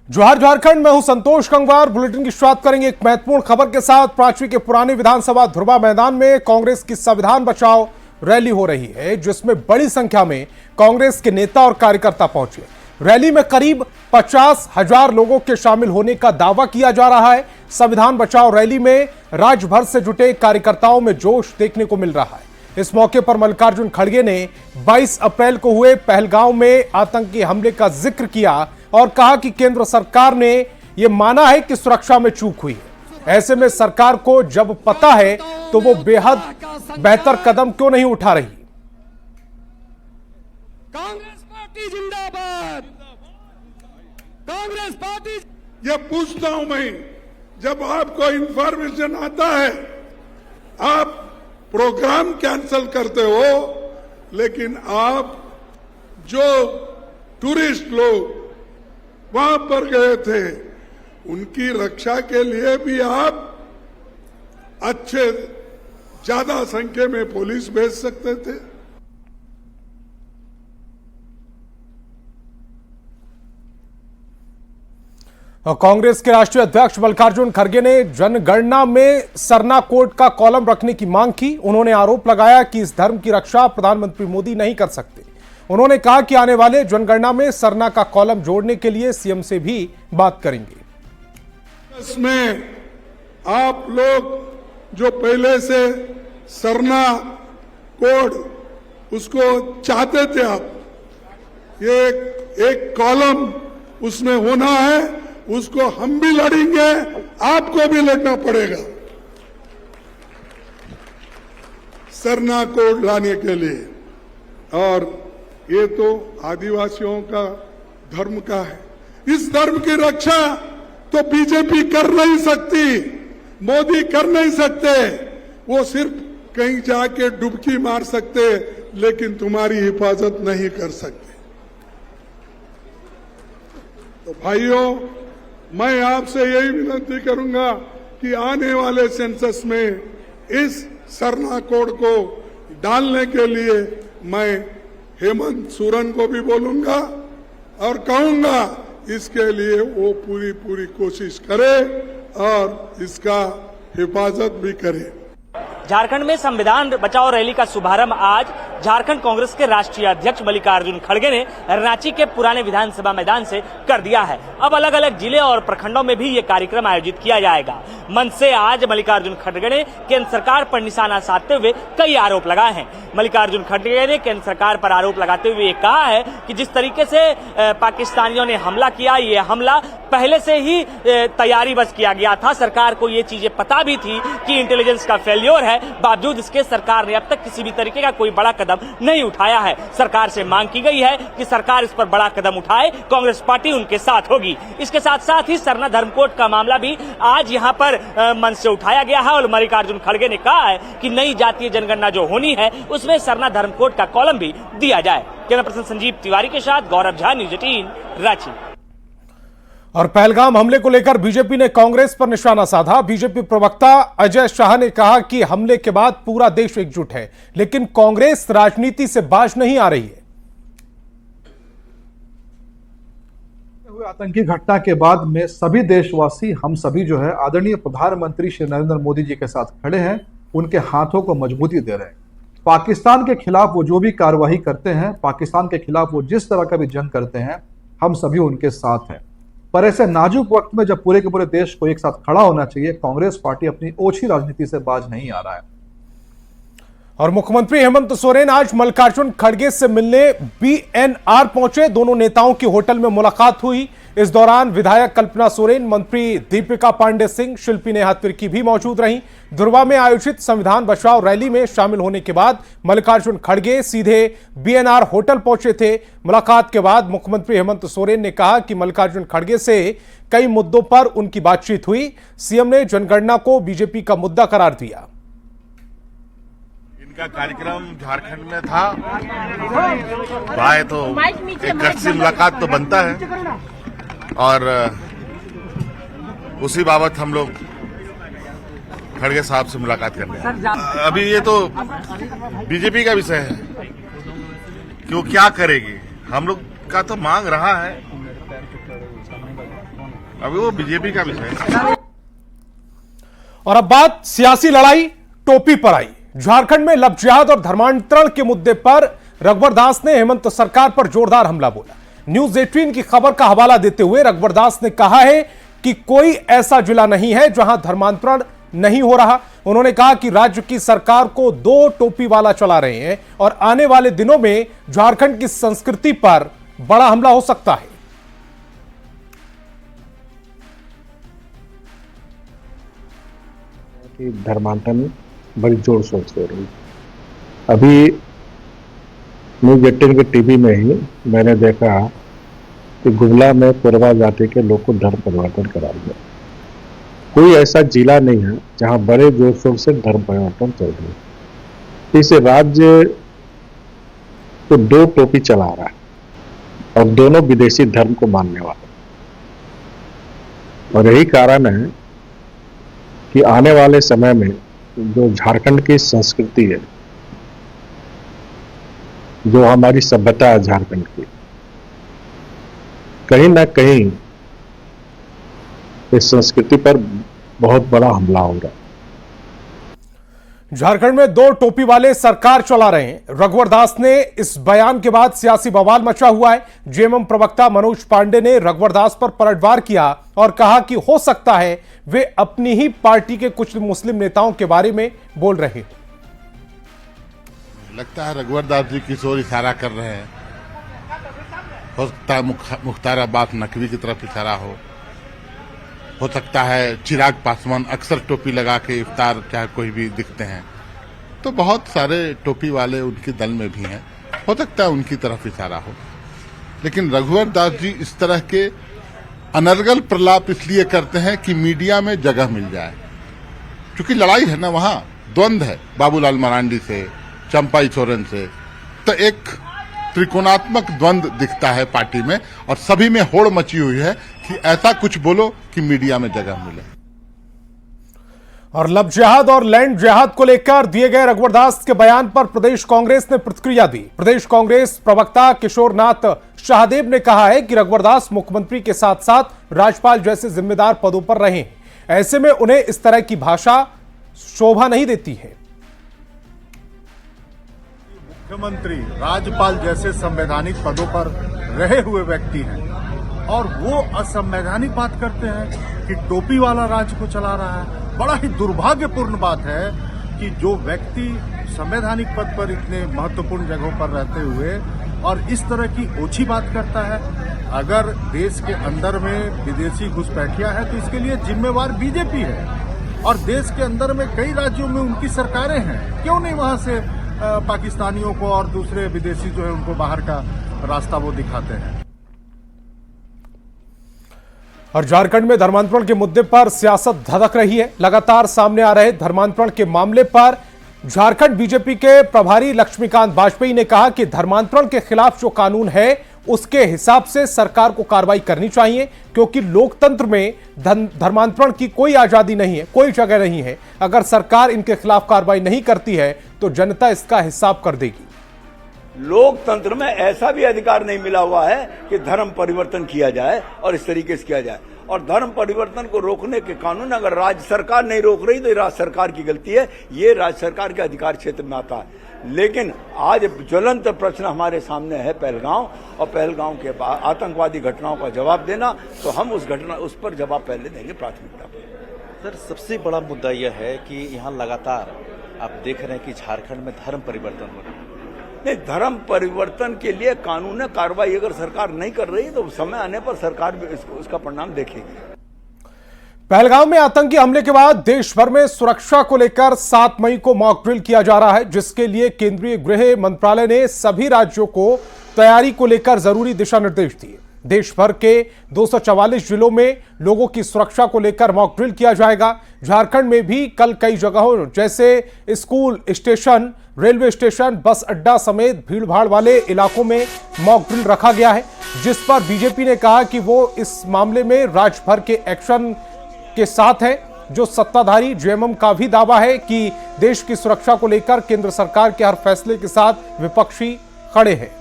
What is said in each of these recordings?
जोहार झारखंड में हूं संतोष गंगवार। बुलेटिन की शुरुआत करेंगे एक महत्वपूर्ण खबर के साथ। प्राची के पुराने विधानसभा धुर्वा मैदान में कांग्रेस की संविधान बचाओ रैली हो रही है, जिसमें बड़ी संख्या में कांग्रेस के नेता और कार्यकर्ता पहुंचे। रैली में करीब 50,000 लोगों के शामिल होने का दावा किया जा रहा है। संविधान बचाओ रैली में राज्य भर से जुटे कार्यकर्ताओं में जोश देखने को मिल रहा है। इस मौके पर मल्लिकार्जुन खड़गे ने 22 अप्रैल को हुए पहलगांव में आतंकी हमले का जिक्र किया और कहा कि केंद्र सरकार ने यह माना है कि सुरक्षा में चूक हुई है। ऐसे में सरकार को जब पता है तो वो बेहद बेहतर कदम क्यों नहीं उठा रही। कांग्रेस पार्टी जिंदाबाद। कांग्रेस पार्टी। ये पूछता हूं मैं, जब आपको इंफॉर्मेशन आता है आप प्रोग्राम कैंसिल करते हो, लेकिन आप जो टूरिस्ट लोग वहां पर गए थे उनकी रक्षा के लिए भी आप अच्छे ज्यादा संख्या में पुलिस भेज सकते थे। कांग्रेस के राष्ट्रीय अध्यक्ष मल्लिकार्जुन खड़गे ने जनगणना में सरना कोड का कॉलम रखने की मांग की। उन्होंने आरोप लगाया कि इस धर्म की रक्षा प्रधानमंत्री मोदी नहीं कर सकते। उन्होंने कहा कि आने वाले जनगणना में सरना का कॉलम जोड़ने के लिए सीएम से भी बात करेंगे। इसमें आप लोग जो पहले से सरना कोड उसको चाहते थे, आप ये एक कॉलम उसमें होना है, उसको हम भी लड़ेंगे, आपको भी लड़ना पड़ेगा सरना कोड लाने के लिए। और ये तो आदिवासियों का धर्म का है। इस धर्म की रक्षा तो बीजेपी कर नहीं सकती, मोदी कर नहीं सकते। वो सिर्फ कहीं जाके डुबकी मार सकते, लेकिन तुम्हारी हिफाजत नहीं कर सकते। तो भाइयों, मैं आपसे यही विनती करूंगा कि आने वाले सेंसस में इस सरना कोड को डालने के लिए मैं हेमंत सोरेन को भी बोलूंगा और कहूंगा इसके लिए वो पूरी कोशिश करे और इसका हिफाजत भी करे। झारखंड में संविधान बचाओ रैली का शुभारंभ आज झारखंड कांग्रेस के राष्ट्रीय अध्यक्ष मल्लिकार्जुन खड़गे ने रांची के पुराने विधानसभा मैदान से कर दिया है। अब अलग अलग जिले और प्रखंडों में भी ये कार्यक्रम आयोजित किया जाएगा। मंच से आज मल्लिकार्जुन खड़गे ने केंद्र सरकार पर निशाना साधते हुए कई आरोप लगाए हैं। मल्लिकार्जुन खड़गे ने केंद्र सरकार पर आरोप लगाते हुए कहा है कि जिस तरीके से पाकिस्तानियों ने हमला किया, ये हमला पहले से ही तैयारी बस किया गया था। सरकार को ये चीजें पता भी थी कि इंटेलिजेंस का फेल्योर है, बावजूद इसके सरकार ने अब तक किसी भी तरीके का कोई बड़ा कदम नहीं उठाया है। सरकार से मांग की गई है कि सरकार इस पर बड़ा कदम उठाए, कांग्रेस पार्टी उनके साथ होगी। इसके साथ साथ ही सरना धर्म कोड का मामला भी आज यहां पर मंच से उठाया गया है और मल्लिकार्जुन खड़गे ने कहा है कि नई जातीय जनगणना जो होनी है उसमें सरना धर्म कोड का कॉलम भी दिया जाए। कैमरा पर्सन संजीव तिवारी के साथ गौरव झा, न्यूज़ 18 रांची। और पहलगाम हमले को लेकर बीजेपी ने कांग्रेस पर निशाना साधा। बीजेपी प्रवक्ता अजय शाह ने कहा कि हमले के बाद पूरा देश एकजुट है, लेकिन कांग्रेस राजनीति से बाज नहीं आ रही है। आतंकी घटना के बाद में सभी देशवासी, हम सभी जो है आदरणीय प्रधानमंत्री श्री नरेंद्र मोदी जी के साथ खड़े हैं, उनके हाथों को मजबूती दे रहे हैं। पाकिस्तान के खिलाफ वो जो भी कार्रवाई करते हैं, पाकिस्तान के खिलाफ वो जिस तरह का भी जंग करते हैं, हम सभी उनके साथ हैं। पर ऐसे नाजुक वक्त में जब पूरे के पूरे देश को एक साथ खड़ा होना चाहिए, कांग्रेस पार्टी अपनी ओछी राजनीति से बाज नहीं आ रहा है। और मुख्यमंत्री हेमंत सोरेन आज मल्लिकार्जुन खड़गे से मिलने बीएनआर पहुंचे। दोनों नेताओं की होटल में मुलाकात हुई। इस दौरान विधायक कल्पना सोरेन, मंत्री दीपिका पांडे सिंह, शिल्पी नेहा तिर्की भी मौजूद रहीं। धुर्वा में आयोजित संविधान बचाओ रैली में शामिल होने के बाद मल्लिकार्जुन खड़गे सीधे बीएनआर होटल पहुंचे थे। मुलाकात के बाद मुख्यमंत्री हेमंत सोरेन ने कहा कि मल्लिकार्जुन खड़गे से कई मुद्दों पर उनकी बातचीत हुई। सीएम ने जनगणना को बीजेपी का मुद्दा करार दिया। का कार्यक्रम झारखंड में था, भाई तो एक अच्छी मुलाकात तो बनता है और उसी बाबत हम लोग खड़गे साहब से मुलाकात करने हैं। अभी ये तो बीजेपी का विषय है कि वो क्या करेगी। हम लोग का तो मांग रहा है अभी वो बीजेपी का विषय है। और अब बात सियासी लड़ाई टोपी पर आई। झारखंड में लव जिहाद और धर्मांतरण के मुद्दे पर रघुवर दास ने हेमंत सरकार पर जोरदार हमला बोला। न्यूज 18 की खबर का हवाला देते हुए रघुवर दास ने कहा है कि कोई ऐसा जिला नहीं है जहां धर्मांतरण नहीं हो रहा। उन्होंने कहा कि राज्य की सरकार को 2 टोपी वाला चला रहे हैं और आने वाले दिनों में झारखंड की संस्कृति पर बड़ा हमला हो सकता है। धर्मांतरण बड़ी जोर शोर से हो रही। अभी न्यूज 18 के टीवी में ही मैंने देखा कि गुमला में कोरबा जाति के लोग को धर्म परिवर्तन करा दिया। कोई ऐसा जिला नहीं है जहां बड़े जोर शोर से धर्म परिवर्तन चल रही है। इस राज्य तो 2 टोपी चला रहा है और दोनों विदेशी धर्म को मानने वाले, और यही कारण है कि आने वाले समय में जो झारखंड की संस्कृति है, जो हमारी सभ्यता है झारखंड की, कहीं ना कहीं इस संस्कृति पर बहुत बड़ा हमला हो रहा है। झारखंड में 2 टोपी वाले सरकार चला रहे हैं। रघुवर दास ने इस बयान के बाद सियासी बवाल मचा हुआ है। जेएमएम प्रवक्ता मनोज पांडे ने रघुवर दास पर पलटवार किया और कहा कि हो सकता है वे अपनी ही पार्टी के कुछ मुस्लिम नेताओं के बारे में बोल रहे हैं। लगता है रघुवर दास जी किसी और इशारा कर रहे हैं। हो सकता है मुख्तार अब्बास नकवी की तरफ इशारा हो सकता है चिराग पासवान अक्सर टोपी लगा के इफ्तार चाहे कोई भी दिखते हैं, तो बहुत सारे टोपी वाले उनके दल में भी हैं, हो सकता है उनकी तरफ इशारा हो। लेकिन रघुवर दास जी इस तरह के अनर्गल प्रलाप इसलिए करते हैं कि मीडिया में जगह मिल जाए, क्योंकि लड़ाई है ना, वहां द्वंद्व है बाबूलाल मरांडी से, चंपाई सोरेन से, तो एक त्रिकोणात्मक द्वंद्व दिखता है पार्टी में और सभी में होड़ मची हुई है कि ऐसा कुछ बोलो कि मीडिया में जगह मिले। और लव जिहाद और लैंड जिहाद को लेकर दिए गए रघुवर दास के बयान पर प्रदेश कांग्रेस ने प्रतिक्रिया दी। प्रदेश कांग्रेस प्रवक्ता किशोरनाथ शाहदेव ने कहा है कि रघुवर दास मुख्यमंत्री के साथ साथ राज्यपाल जैसे जिम्मेदार पदों पर रहे, ऐसे में उन्हें इस तरह की भाषा शोभा नहीं देती है। मुख्यमंत्री राज्यपाल जैसे संवैधानिक पदों पर रहे हुए व्यक्ति हैं और वो असंवैधानिक बात करते हैं कि टोपी वाला राज्य को चला रहा है। बड़ा ही दुर्भाग्यपूर्ण बात है कि जो व्यक्ति संवैधानिक पद पर इतने महत्वपूर्ण जगहों पर रहते हुए और इस तरह की ओछी बात करता है। अगर देश के अंदर में विदेशी घुसपैठिया है तो इसके लिए जिम्मेवार बीजेपी है और देश के अंदर में कई राज्यों में उनकी सरकारें हैं। क्यों नहीं वहां से पाकिस्तानियों को और दूसरे विदेशी जो है उनको बाहर का रास्ता वो दिखाते हैं। और झारखंड में धर्मांतरण के मुद्दे पर सियासत धधक रही है। लगातार सामने आ रहे धर्मांतरण के मामले पर झारखंड बीजेपी के प्रभारी लक्ष्मीकांत वाजपेयी ने कहा कि धर्मांतरण के खिलाफ जो कानून है उसके हिसाब से सरकार को कार्रवाई करनी चाहिए, क्योंकि लोकतंत्र में धर्मांतरण की कोई आजादी नहीं है, कोई जगह नहीं है। अगर सरकार इनके खिलाफ कार्रवाई नहीं करती है तो जनता इसका हिसाब कर देगी। लोकतंत्र में ऐसा भी अधिकार नहीं मिला हुआ है कि धर्म परिवर्तन किया जाए और इस तरीके से किया जाए। और धर्म परिवर्तन को रोकने के कानून अगर राज्य सरकार नहीं रोक रही तो राज्य सरकार की गलती है, ये राज्य सरकार के अधिकार क्षेत्र में आता है। लेकिन आज ज्वलंत प्रश्न हमारे सामने है पहलगांव, और पहलगांव के आतंकवादी घटनाओं का जवाब देना, तो हम उस पर जवाब पहले देंगे प्राथमिकता पर। सर, सबसे बड़ा मुद्दा यह है कि यहाँ लगातार आप देख रहे हैं कि झारखंड में धर्म परिवर्तन हो रहा है। नहीं, धर्म परिवर्तन के लिए कानूनी कार्रवाई अगर सरकार नहीं कर रही तो समय आने पर सरकार भी उसका परिणाम देखेगी। पहलगाम में आतंकी हमले के बाद देश भर में सुरक्षा को लेकर 7 मई को मॉक ड्रिल किया जा रहा है, जिसके लिए केंद्रीय गृह मंत्रालय ने सभी राज्यों को तैयारी को लेकर जरूरी दिशा निर्देश दिए। देश भर के 244 जिलों में लोगों की सुरक्षा को लेकर मॉक ड्रिल किया जाएगा। झारखंड में भी कल कई जगहों जैसे स्कूल, स्टेशन, रेलवे स्टेशन, बस अड्डा समेत भीड़भाड़ वाले इलाकों में मॉक ड्रिल रखा गया है, जिस पर बीजेपी ने कहा कि वो इस मामले में राज्य भर के एक्शन के साथ है। जो सत्ताधारी जेएमएम का भी दावा है कि देश की सुरक्षा को लेकर केंद्र सरकार के हर फैसले के साथ विपक्षी खड़े हैं।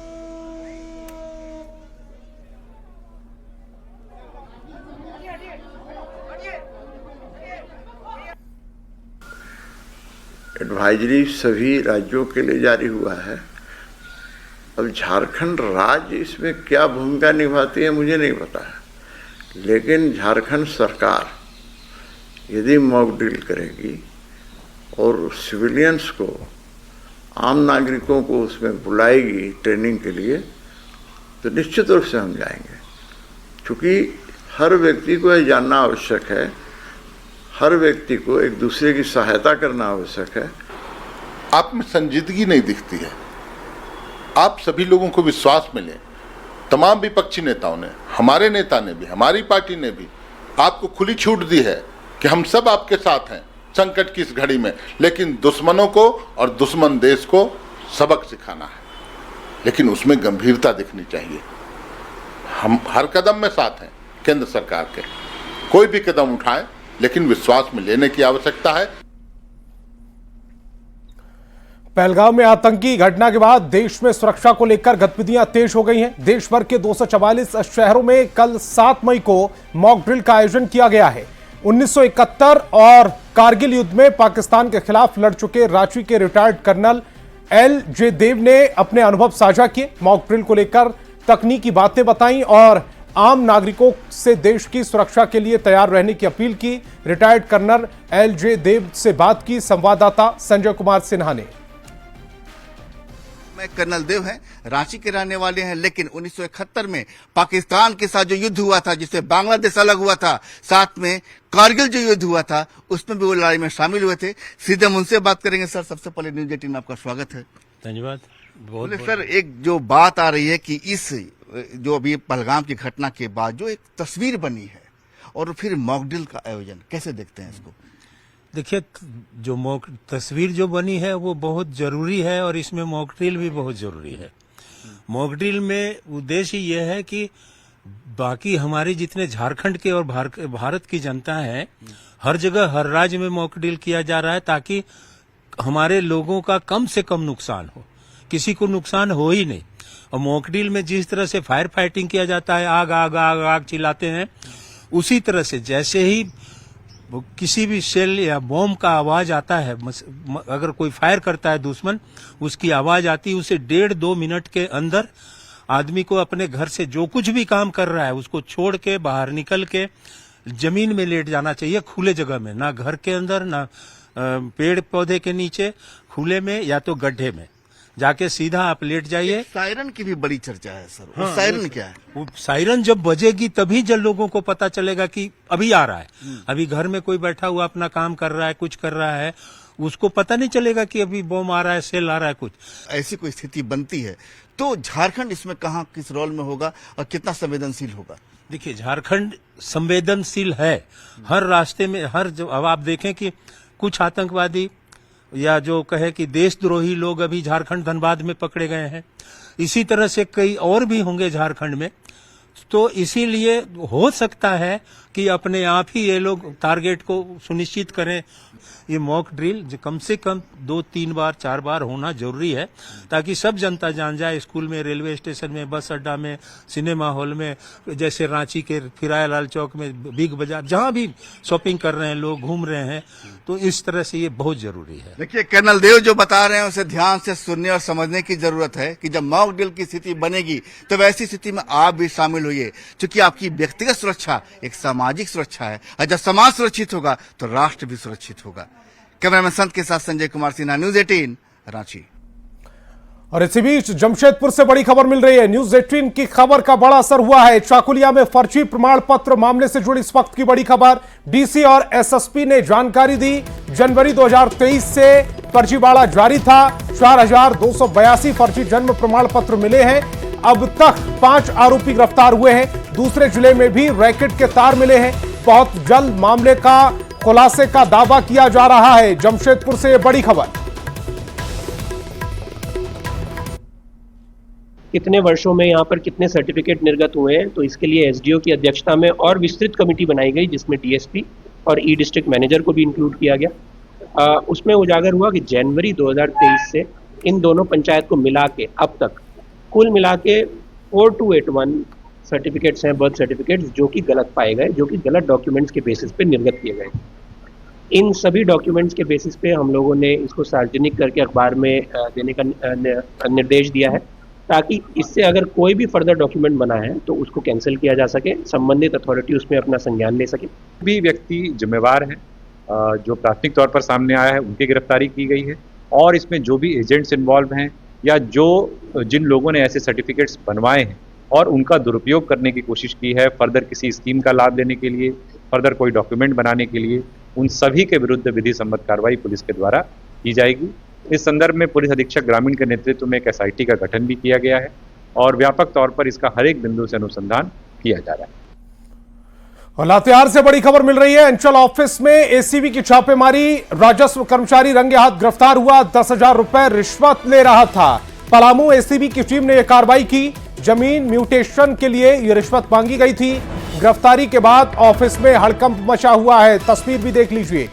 एडवाइजरी सभी राज्यों के लिए जारी हुआ है। अब झारखंड राज्य इसमें क्या भूमिका निभाती है मुझे नहीं पता है, लेकिन झारखंड सरकार यदि मॉक ड्रिल करेगी और सिविलियंस को, आम नागरिकों को उसमें बुलाएगी ट्रेनिंग के लिए, तो निश्चित रूप से हम जाएंगे। क्योंकि हर व्यक्ति को यह जानना आवश्यक है, हर व्यक्ति को एक दूसरे की सहायता करना आवश्यक है। आप में संजीदगी नहीं दिखती है। आप सभी लोगों को विश्वास मिले, तमाम विपक्षी नेताओं ने, हमारे नेता ने भी, हमारी पार्टी ने भी आपको खुली छूट दी है कि हम सब आपके साथ हैं संकट की इस घड़ी में, लेकिन दुश्मनों को और दुश्मन देश को सबक सिखाना है, लेकिन उसमें गंभीरता दिखनी चाहिए। हम हर कदम में साथ हैं केंद्र सरकार के, कोई भी कदम उठाएं, लेकिन विश्वास में लेने की आवश्यकता है। पहलगाम में आतंकी घटना के बाद देश में सुरक्षा को लेकर गतिविधियां तेज हो गई हैं। देश भर के 244 शहरों में कल 7 मई को मॉक ड्रिल का आयोजन किया गया है। 1971 और कारगिल युद्ध में पाकिस्तान के खिलाफ लड़ चुके रांची के रिटायर्ड कर्नल LJ देव ने अपने अनुभव साझा किए। मॉक ड्रिल को लेकर तकनीकी बातें बताई और आम नागरिकों से देश की सुरक्षा के लिए तैयार रहने की अपील की। रिटायर्ड कर्नल LJ देव से बात की संवाददाता संजय कुमार सिन्हा ने। मैं कर्नल देव हैं, रांची के रहने वाले हैं, लेकिन 1971 में पाकिस्तान के साथ जो युद्ध हुआ था, जिससे बांग्लादेश अलग हुआ था, साथ में कारगिल जो युद्ध हुआ था, उसमें भी वो लड़ाई में शामिल हुए थे। सीधे हम उनसे बात करेंगे। सर, सबसे पहले न्यूज 18 में आपका स्वागत है। धन्यवाद। बहुत सर, एक जो बात आ रही है कि इस जो अभी पहलगाम की घटना के बाद जो एक तस्वीर बनी है और फिर मॉक ड्रिल का आयोजन, कैसे देखते हैं इसको? देखिए, जो मॉक तस्वीर जो बनी है वो बहुत जरूरी है और इसमें मॉक ड्रिल भी बहुत जरूरी है। मॉक ड्रिल में उद्देश्य ये है कि बाकी हमारे जितने झारखंड के और भारत की जनता है, हर जगह हर राज्य में मॉक ड्रिल किया जा रहा है ताकि हमारे लोगों का कम से कम नुकसान हो, किसी को नुकसान हो ही नहीं। और मॉक ड्रिल में जिस तरह से फायर फाइटिंग किया जाता है, आग आग आग आग चिल्लाते हैं, उसी तरह से जैसे ही किसी भी शेल या बॉम्ब का आवाज आता है, अगर कोई फायर करता है दुश्मन, उसकी आवाज आती है, उसे 1.5-2 मिनट के अंदर आदमी को अपने घर से जो कुछ भी काम कर रहा है उसको छोड़ के बाहर निकल के जमीन में लेट जाना चाहिए, खुले जगह में, ना घर के अंदर, ना पेड़ पौधे के नीचे, खुले में या तो गड्ढे में जाके सीधा आप लेट जाइए। सायरन की भी बड़ी चर्चा है सर। हाँ, सायरन क्या है? वो सायरन जब बजेगी तभी जब लोगों को पता चलेगा कि अभी आ रहा है। अभी घर में कोई बैठा हुआ अपना काम कर रहा है, कुछ कर रहा है, उसको पता नहीं चलेगा कि अभी बम आ रहा है, सेल आ रहा है। कुछ ऐसी कोई स्थिति बनती है तो झारखंड इसमें कहाँ किस रोल में होगा और कितना संवेदनशील होगा? देखिए, झारखंड संवेदनशील है हर रास्ते में। अब आप देखें कि कुछ आतंकवादी या जो कहे कि देशद्रोही लोग अभी झारखंड धनबाद में पकड़े गए हैं, इसी तरह से कई और भी होंगे झारखंड में। तो इसीलिए हो सकता है कि अपने आप ही ये लोग टारगेट को सुनिश्चित करें। ये मॉक ड्रिल जो कम से कम 2-3 बार 4 बार होना जरूरी है ताकि सब जनता जान जाए, स्कूल में, रेलवे स्टेशन में, बस अड्डा में, सिनेमा हॉल में, जैसे रांची के फिरायालाल चौक में, बिग बाजार, जहां भी शॉपिंग कर रहे हैं लोग, घूम रहे हैं, तो इस तरह से ये बहुत जरूरी है। देखिए, कर्नल देव जो बता रहे हैं उसे ध्यान से सुनने और समझने की जरूरत है कि जब मॉक ड्रिल की स्थिति बनेगी तो वैसी स्थिति में आप भी शामिल होइए, क्योंकि आपकी व्यक्तिगत सुरक्षा एक सामाजिक सुरक्षा है और जब समाज सुरक्षित होगा तो राष्ट्र भी सुरक्षित होगा। कैमरामैन संत के साथ संजय कुमार सिन्हा, न्यूज 18 रांची। और इसी बीच जमशेदपुर से बड़ी खबर मिल रही है। न्यूज 18 की खबर का बड़ा असर हुआ है। चाकुलिया में फर्जी प्रमाण पत्र मामले से जुड़ी इस वक्त की बड़ी खबर। डीसी और एसएसपी ने जानकारी दी। जनवरी 2023 से फर्जीवाड़ा जारी था। 4282 फर्जी जन्म प्रमाण पत्र मिले हैं। अब तक 5 आरोपी गिरफ्तार हुए हैं। दूसरे जिले में भी रैकेट के तार मिले हैं। बहुत जल्द मामले का खुलासे का दावा किया जा रहा है। जमशेदपुर से यह बड़ी खबर। कितने वर्षों में यहाँ पर कितने सर्टिफिकेट निर्गत हुए हैं, तो इसके लिए एसडीओ की अध्यक्षता में और विस्तृत कमेटी बनाई गई जिसमें डीएसपी और ई डिस्ट्रिक्ट मैनेजर को भी इंक्लूड किया गया। उसमें उजागर हुआ कि जनवरी 2023 से इन दोनों पंचायत को मिला के अब तक कुल मिला के 4281 सर्टिफिकेट्स हैं, बर्थ सर्टिफिकेट्स, जो कि गलत पाए गए, जो कि गलत डॉक्यूमेंट्स के बेसिस पे निर्गत किए गए। इन सभी डॉक्यूमेंट्स के बेसिस पे हम लोगों ने इसको सार्वजनिक करके अखबार में देने का निर्देश दिया है, ताकि इससे अगर कोई भी फर्दर डॉक्यूमेंट बना है तो उसको कैंसिल किया जा सके, संबंधित अथॉरिटी उसमें अपना संज्ञान ले सके। भी व्यक्ति जिम्मेवार है जो प्राथमिक तौर पर सामने आया है, उनकी गिरफ्तारी की गई है और इसमें जो भी एजेंट्स इन्वॉल्व हैं या जिन लोगों ने ऐसे सर्टिफिकेट्स बनवाए हैं और उनका दुरुपयोग करने की कोशिश की है फर्दर किसी स्कीम का लाभ लेने के लिए, फर्दर कोई डॉक्यूमेंट बनाने के लिए, उन सभी के विरुद्ध विधि सम्मत कार्रवाई पुलिस के द्वारा की जाएगी। इस संदर्भ में पुलिस अधीक्षक ग्रामीण के नेतृत्व में एक SIT का गठन भी किया गया है और व्यापक तौर पर इसका हर एक बिंदु से अनुसंधान किया जा रहा है। और लातेहार से बड़ी खबर मिल रही है। अंचल ऑफिस में ACB की छापेमारी, राजस्व कर्मचारी रंगे हाथ गिरफ्तार हुआ, 10,000 रुपए रिश्वत ले रहा था। पलामू ACB की टीम ने यह कार्रवाई की। जमीन म्यूटेशन के लिए यह रिश्वत मांगी गई थी। गिरफ्तारी के बाद ऑफिस में हड़कंप मचा हुआ है। तस्वीर भी देख लीजिए।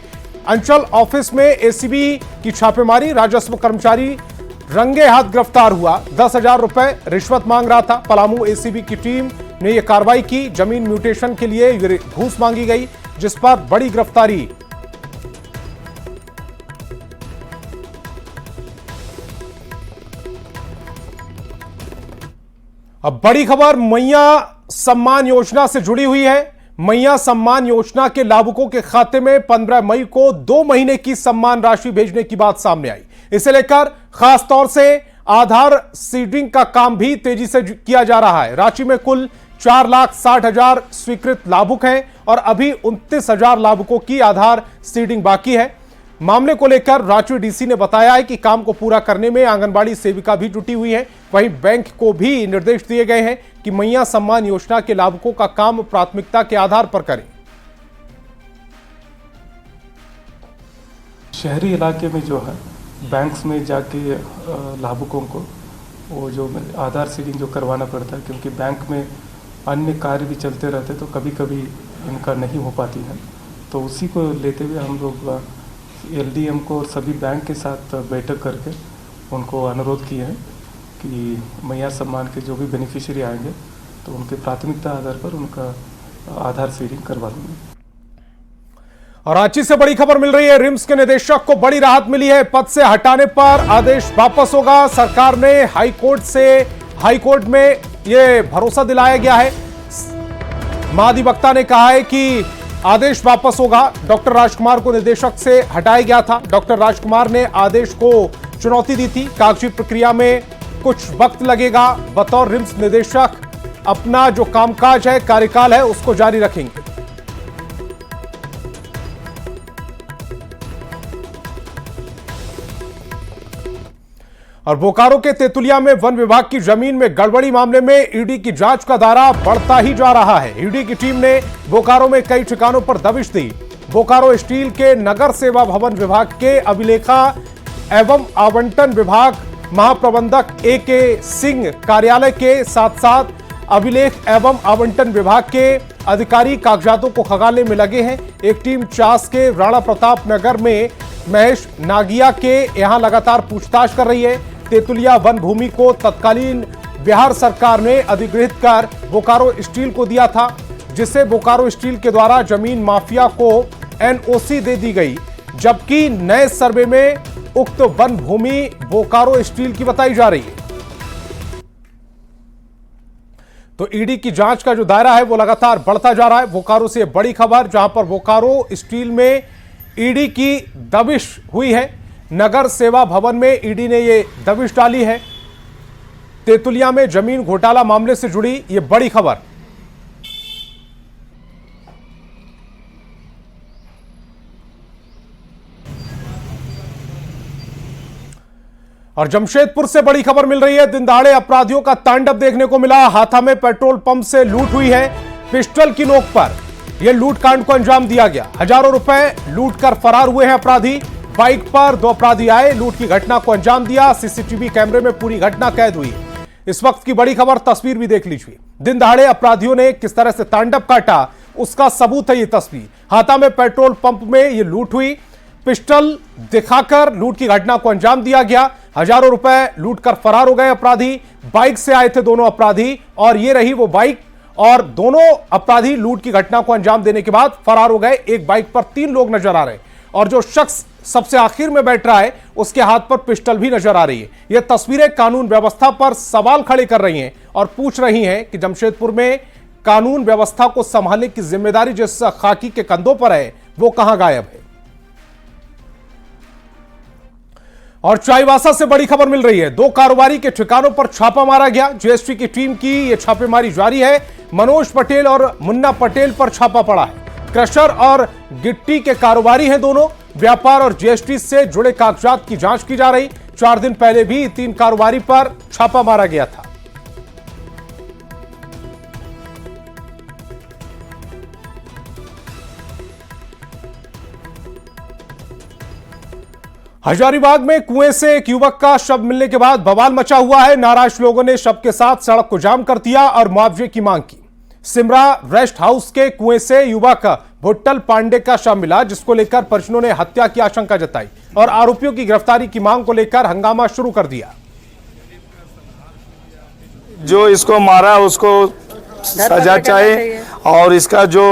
अंचल ऑफिस में ACB की छापेमारी, राजस्व कर्मचारी रंगे हाथ गिरफ्तार हुआ, 10,000 रुपए रिश्वत मांग रहा था। पलामू ACB की टीम ने यह कार्रवाई की। जमीन म्यूटेशन के लिए घूस मांगी गई, जिस पर बड़ी गिरफ्तारी। अब बड़ी खबर मैया सम्मान योजना से जुड़ी हुई है। मैया सम्मान योजना के लाभुकों के खाते में 15 मई को 2 महीने की सम्मान राशि भेजने की बात सामने आई। इसे लेकर खास तौर से आधार सीडिंग का काम भी तेजी से किया जा रहा है। रांची में कुल 4,60,000 स्वीकृत लाभुक हैं और अभी 29,000 लाभुकों की आधार सीडिंग बाकी है। मामले को लेकर रांची DC ने बताया है कि काम को पूरा करने में आंगनबाड़ी सेविका भी जुटी हुई है। वहीं बैंक को भी निर्देश दिए गए हैं कि मैया सम्मान योजना के लाभुकों का काम प्राथमिकता के आधार पर करें। शहरी इलाके में जो है बैंक्स में जाके लाभुकों को वो जो आधार सीडिंग जो करवाना पड़ता है, क्योंकि बैंक में अन्य कार्य भी चलते रहते तो कभी कभी इनका नहीं हो पाती है। तो उसी को लेते हुए हम लोग LDM को और सभी बैंक के साथ बैठक करके उनको अनुरोध किए हैं कि मैया सम्मान के जो भी बेनिफिशियरी आएंगे तो उनके प्राथमिकता आधार पर उनका आधार सीडिंग करवा देंगे। और रांची से बड़ी खबर मिल रही है। रिम्स के निदेशक को बड़ी राहत मिली है। पद से हटाने पर आदेश वापस होगा। सरकार ने हाईकोर्ट में यह भरोसा दिलाया गया है। महाधिवक्ता ने कहा है कि आदेश वापस होगा। डॉक्टर राजकुमार को निदेशक से हटाया गया था। डॉक्टर राजकुमार ने आदेश को चुनौती दी थी। कागजी प्रक्रिया में कुछ वक्त लगेगा। बतौर रिम्स निदेशक अपना जो कामकाज है, कार्यकाल है, उसको जारी रखेंगे। और बोकारो के तेतुलिया में वन विभाग की जमीन में गड़बड़ी मामले में ईडी की जांच का दायरा बढ़ता ही जा रहा है। ईडी की टीम ने बोकारो में कई ठिकानों पर दबिश दी। बोकारो स्टील के नगर सेवा भवन विभाग के अभिलेखा एवं आवंटन विभाग महाप्रबंधक AK सिंह कार्यालय के साथ साथ अभिलेख एवं आवंटन विभाग के अधिकारी कागजातों को खंगालने में लगे हैं। एक टीम चास के राणा प्रताप नगर में महेश नागिया के यहां लगातार पूछताछ कर रही है। तेतुलिया वन भूमि को तत्कालीन बिहार सरकार ने अधिग्रहित कर बोकारो स्टील को दिया था, जिससे बोकारो स्टील के द्वारा जमीन माफिया को NOC दे दी गई, जबकि नए सर्वे में उक्त वन भूमि बोकारो स्टील की बताई जा रही है। तो ईडी की जांच का जो दायरा है वो लगातार बढ़ता जा रहा है। बोकारो से बड़ी खबर, जहां पर बोकारो स्टील में ईडी की दबिश हुई है। नगर सेवा भवन में ईडी ने ये दबिश डाली है। तेतुलिया में जमीन घोटाला मामले से जुड़ी ये बड़ी खबर। और जमशेदपुर से बड़ी खबर मिल रही है। दिन दहाड़े अपराधियों का तांडव देखने को मिला। हाथा में पेट्रोल पंप से लूट हुई है। पिस्टल की नोक पर यह लूटकांड को अंजाम दिया गया। हजारों रुपए लूट कर फरार हुए हैं अपराधी। बाइक पर 2 अपराधी आए, लूट की घटना को अंजाम दिया। CCTV कैमरे में पूरी घटना कैद हुई। इस वक्त की बड़ी खबर, तस्वीर भी देख लीजिए। दिन दहाड़े अपराधियों ने किस तरह से तांडव काटा, उसका सबूत है ये तस्वीर। हाथा में पेट्रोल पंप में यह लूट हुई। पिस्टल दिखाकर लूट की घटना को अंजाम दिया गया। हजारों रुपए लूट कर फरार हो गए अपराधी। बाइक से आए थे दोनों अपराधी और ये रही वो बाइक, और दोनों अपराधी लूट की घटना को अंजाम देने के बाद फरार हो गए। एक बाइक पर 3 लोग नजर आ रहे हैं और जो शख्स सबसे आखिर में बैठ रहा है उसके हाथ पर पिस्टल भी नजर आ रही है। यह तस्वीरें कानून व्यवस्था पर सवाल खड़े कर रही हैं और पूछ रही हैं कि जमशेदपुर में कानून व्यवस्था को संभालने की जिम्मेदारी जिस खाकी के कंधों पर है वो कहां गायब है। और चाईबासा से बड़ी खबर मिल रही है। 2 कारोबारी के ठिकानों पर छापा मारा गया। जीएसटी की टीम की यह छापेमारी जारी है। मनोज पटेल और मुन्ना पटेल पर छापा पड़ा है। क्रशर और गिट्टी के कारोबारी हैं दोनों। व्यापार और जीएसटी से जुड़े कागजात की जांच की जा रही। 4 दिन पहले भी 3 कारोबारी पर छापा मारा गया था। हजारीबाग में कुएं से एक युवक का शव मिलने के बाद बवाल मचा हुआ है। नाराज लोगों ने शव के साथ सड़क को जाम कर दिया और मुआवजे की मांग की। सिमरा रेस्ट हाउस के कुएं से युवक भुट्टल पांडे का शव मिला, जिसको लेकर परिजनों ने हत्या की आशंका जताई और आरोपियों की गिरफ्तारी की मांग को लेकर हंगामा शुरू कर दिया। जो इसको मारा उसको सजा चाहिए और इसका जो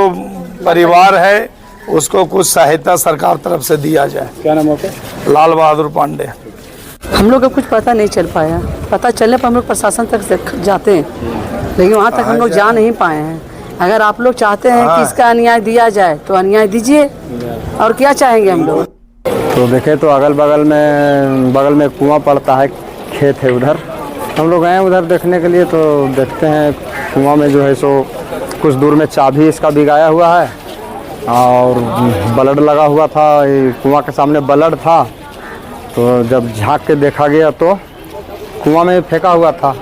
परिवार है उसको कुछ सहायता सरकार तरफ से दिया जाए। क्या नाम है? लाल बहादुर पांडे। हम लोग को कुछ पता नहीं चल पाया। पता चलने पर हम लोग प्रशासन तक जाते हैं, लेकिन वहाँ तक हम लोग जा नहीं पाए हैं। अगर आप लोग चाहते हैं कि इसका अन्याय दिया जाए तो अन्याय दीजिए, और क्या चाहेंगे हम लोग। तो देखें तो अगल बगल में कुआं पड़ता है, खेत है उधर। हम लोग गए उधर देखने के लिए, तो देखते हैं कुआं में जो है सो कुछ दूर में चाबी इसका भिगाया हुआ है और ब्लड लगा हुआ था। कुआं के सामने ब्लड था, तो जब झांक के देखा गया तो कुआं में फेंका हुआ था।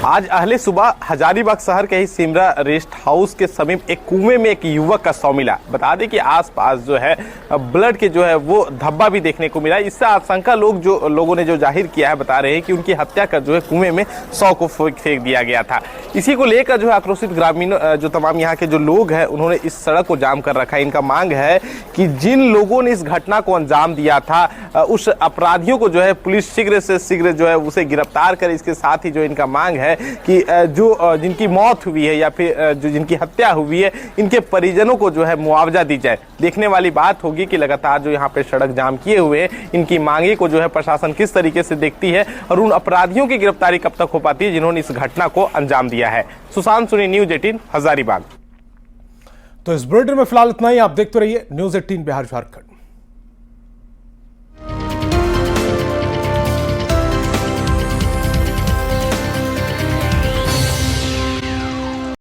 आज अहले सुबह हजारीबाग शहर के ही सिमरा रेस्ट हाउस के समीप एक कुएं में एक युवक का शव मिला। बता दें कि आसपास जो है ब्लड के जो है वो धब्बा भी देखने को मिला। इससे आशंका लोगों ने जो जाहिर किया है, बता रहे हैं कि उनकी हत्या कर जो है कुएं में शव को फेंक दिया गया था। इसी को लेकर जो है आक्रोशित ग्रामीण जो तमाम यहाँ के जो लोग हैं उन्होंने इस सड़क को जाम कर रखा है। इनका मांग है कि जिन लोगों ने इस घटना को अंजाम दिया था उस अपराधियों को जो है पुलिस शीघ्र से शीघ्र जो है उसे गिरफ्तार करे। इसके साथ ही जो इनका मांग है कि जो जिनकी मौत हुई है या फिर जो जिनकी हत्या हुई है इनके परिजनों को जो है मुआवजा दी जाए। देखने वाली बात होगी कि लगातार जो यहाँ पे सड़क जाम किए हुए इनकी मांगे को जो है प्रशासन किस तरीके से देखती है और उन अपराधियों की गिरफ्तारी कब तक हो पाती है जिन्होंने इस घटना को अंजाम दिया है। सुशांत सुनी, न्यूज 18 हजारीबाग। तो इस बुलेटिन में फिलहाल इतना ही। आप देखते रहिए न्यूज 18 बिहार झारखंड।